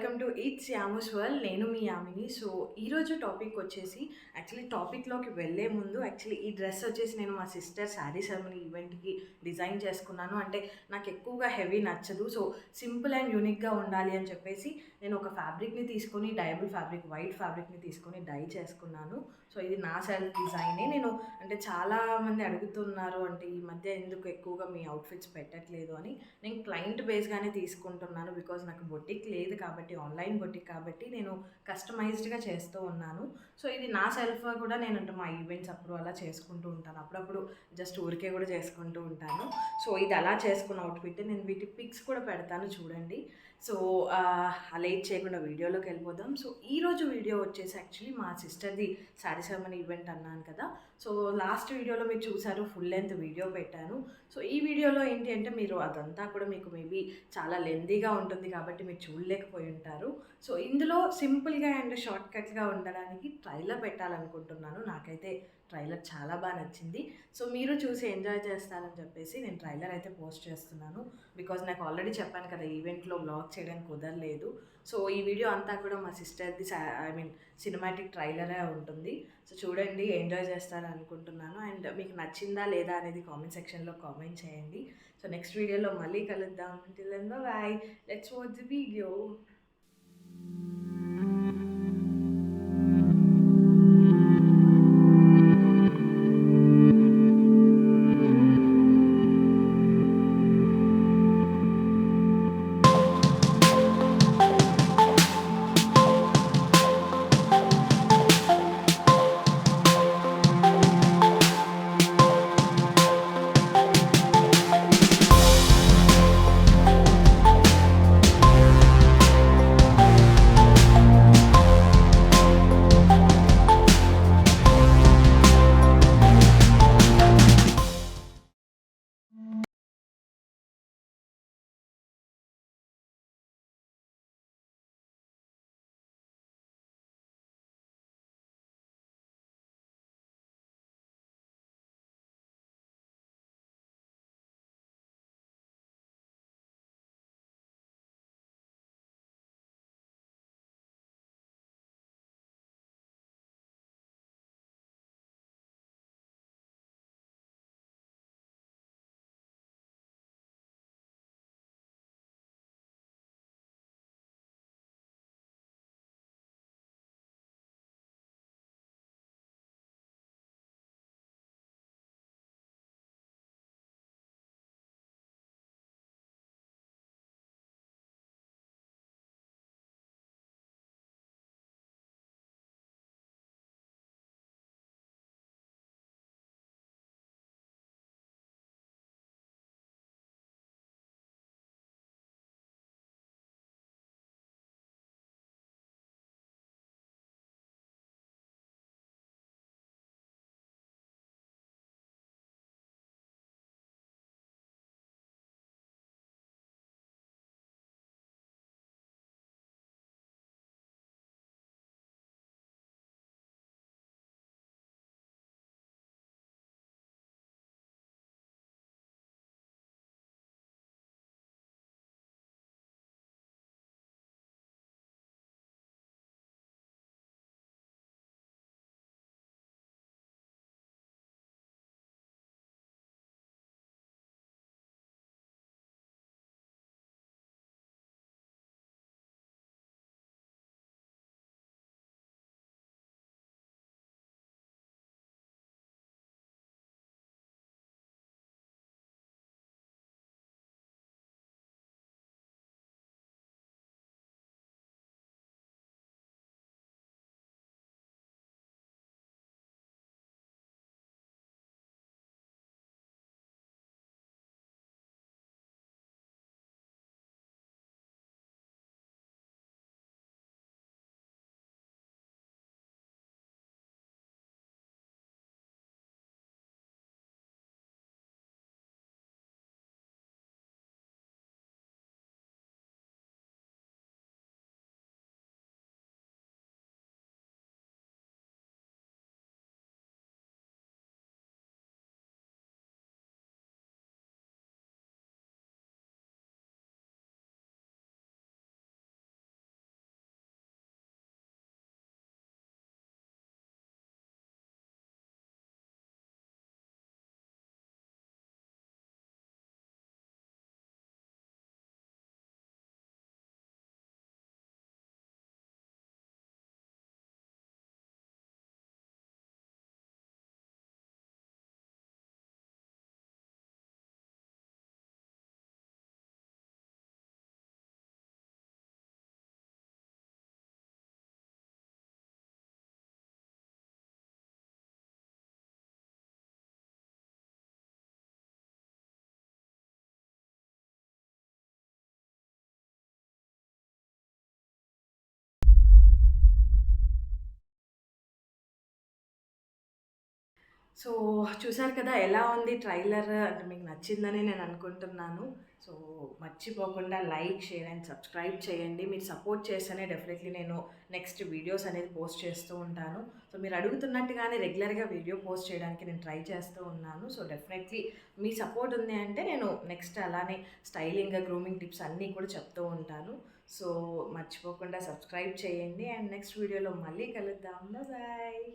Welcome to it's Yamu's world. నేను మీ Yamini. So ఈరోజు టాపిక్ వచ్చేసి టాపిక్‌లోకి వెళ్ళే ముందు ఈ డ్రెస్ వచ్చేసి నేను మా సిస్టర్ శారీ సెరమనీ ఈవెంట్‌కి డిజైన్ చేసుకున్నాను. అంటే నాకు ఎక్కువగా హెవీ నచ్చదు. సో సింపుల్ అండ్ యూనిక్‌గా ఉండాలి అని చెప్పేసి నేను ఒక ఫ్యాబ్రిక్‌ని తీసుకొని డయబుల్ ఫ్యాబ్రిక్, వైట్ ఫ్యాబ్రిక్‌ని తీసుకొని డై చేసుకున్నాను. సో ఇది నా సెల్ఫ్ డిజైనే. నేను చాలామంది అడుగుతున్నారు, అంటే ఈ మధ్య ఎందుకు ఎక్కువగా మీ అవుట్‌ఫిట్స్ పెట్టట్లేదు అని. నేను క్లయింట్ బేస్‌గానే తీసుకుంటున్నాను. బికాజ్ నాకు బొటిక్ లేదు కాబట్టి, ఆన్‌లైన్ బొటిక్ కాబట్టి నేను కస్టమైజ్డ్‌గా చేస్తూ ఉన్నాను. సో ఇది నా సెల్ఫ్‌గా కూడా నేను అంటే మా ఈవెంట్స్ అప్పుడు అలా చేసుకుంటూ ఉంటాను. అప్పుడప్పుడు జస్ట్ ఊరికే కూడా చేసుకుంటూ ఉంటాను. సో ఇది అలా చేసుకున్న అవుట్‌ఫిట్. నేను వీటి పిక్స్ కూడా పెడతాను చూడండి. సో లేట్ చేయకుండా వీడియోలోకి వెళ్ళిపోదాం. సో ఈరోజు వీడియో వచ్చేసి మా సిస్టర్‌ది శారీ సెరమనీ ఈవెంట్ అన్నాను కదా. సో లాస్ట్ వీడియోలో మీరు చూసారు, ఫుల్ లెంత్ వీడియో పెట్టాను. సో ఈ వీడియోలో ఏంటి అంటే మీరు అదంతా కూడా మీకు మేబీ చాలా లెంతీగా ఉంటుంది కాబట్టి మీరు చూడలేకపోయి ఉంటారు. సో ఇందులో సింపుల్గా అండ్ షార్ట్ కట్గా ఉండడానికి ట్రైలర్ పెట్టాలనుకుంటున్నాను. నాకైతే ట్రైలర్ చాలా బాగా నచ్చింది. సో మీరు చూసి ఎంజాయ్ చేస్తారని చెప్పేసి నేను ట్రైలర్ అయితే పోస్ట్ చేస్తున్నాను. బికాజ్ నాకు ఆల్రెడీ చెప్పాను కదా, ఈవెంట్లో వ్లాగ్ చేయడానికి కుదరలేదు. సో ఈ వీడియో అంతా కూడా మా సిస్టర్ది సినిమాటిక్ ట్రైలరే ఉంటుంది. సో చూడండి, ఎంజాయ్ చేస్తారని అనుకుంటున్నాను. అండ్ మీకు నచ్చిందా లేదా అనేది కామెంట్ సెక్షన్లో కామెంట్ చేయండి. సో నెక్స్ట్ వీడియోలో మళ్ళీ కలుద్దాం. Till then bye. Let's watch the video. So, చూసారు కదా! ఎలా ఉంది ట్రైలర్ అంటే మీకు నచ్చిందని నేను అనుకుంటున్నాను. సో, మర్చిపోకుండా లైక్, షేర్ అండ్ సబ్స్క్రైబ్ చేయండి. మీరు సపోర్ట్ చేస్తేనే డెఫినెట్‌లీ నేను నెక్స్ట్ వీడియోస్ అనేది పోస్ట్ చేస్తూ ఉంటాను. సో, మీరు అడుగుతున్నట్టుగానే రెగ్యులర్‌గా వీడియో పోస్ట్ చేయడానికి నేను ట్రై చేస్తూ ఉన్నాను. సో, డెఫినెట్‌లీ మీ సపోర్ట్ ఉంది అంటే నేను నెక్స్ట్ అలానే స్టైలింగ్, గ్రూమింగ్ టిప్స్ అన్నీ కూడా చెప్తూ ఉంటాను. సో, మర్చిపోకుండా సబ్స్క్రైబ్ చేయండి అండ్ నెక్స్ట్ వీడియోలో మళ్ళీ కలుద్దాం. బాయ్.